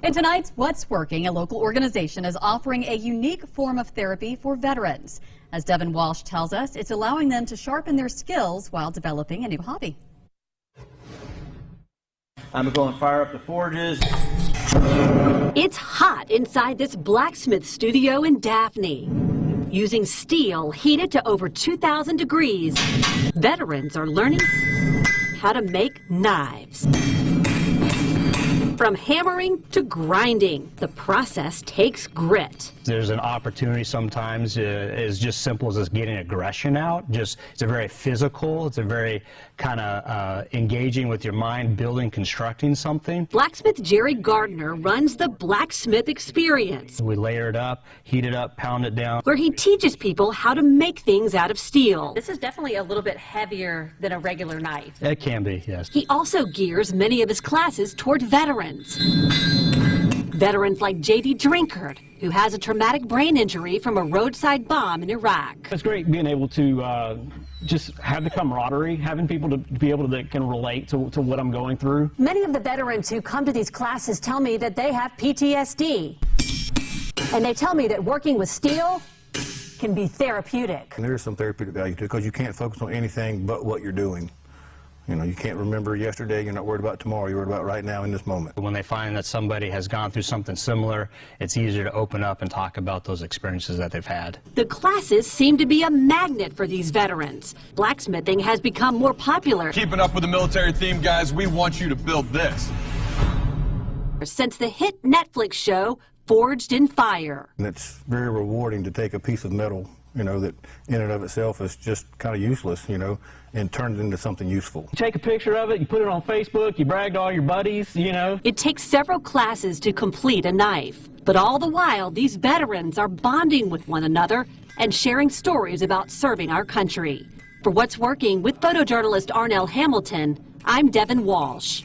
In tonight's What's Working, a local organization is offering a unique form of therapy for veterans. As Devon Walsh tells us, it's allowing them to sharpen their skills while developing a new hobby. I'm going to fire up the forges. It's hot inside this blacksmith studio in Daphne. Using steel heated to over 2,000 degrees, veterans are learning how to make knives. From hammering to grinding, the process takes grit. There's an opportunity sometimes as just simple as just getting aggression out. It's a very physical, it's a very kind of engaging with your mind, building, constructing something. Blacksmith Jerry Gardner runs the Blacksmith Experience. We layer it up, heat it up, pound it down. Where he teaches people how to make things out of steel. This is definitely a little bit heavier than a regular knife. It can be, yes. He also gears many of his classes toward veterans. Veterans like J.D. Drinkard, who has a traumatic brain injury from a roadside bomb in Iraq. It's great being able to just have the camaraderie, having people to be able to that can relate to what I'm going through. Many of the veterans who come to these classes tell me that they have PTSD. And they tell me that working with steel can be therapeutic. And there is some therapeutic value to it because you can't focus on anything but what you're doing. You know, you can't remember yesterday, you're not worried about tomorrow, you're worried about right now in this moment. When they find that somebody has gone through something similar, it's easier to open up and talk about those experiences that they've had. The classes seem to be a magnet for these veterans. Blacksmithing has become more popular. Keeping up with the military theme, guys, we want you to build this. Since the hit Netflix show, Forged in Fire. And it's very rewarding to take a piece of metal, you know, that in and of itself is just kind of useless, you know, and turn it into something useful. You take a picture of it, you put it on Facebook, you brag to all your buddies, you know. It takes several classes to complete a knife. But all the while, these veterans are bonding with one another and sharing stories about serving our country. For What's Working with photojournalist Arnell Hamilton, I'm Devon Walsh.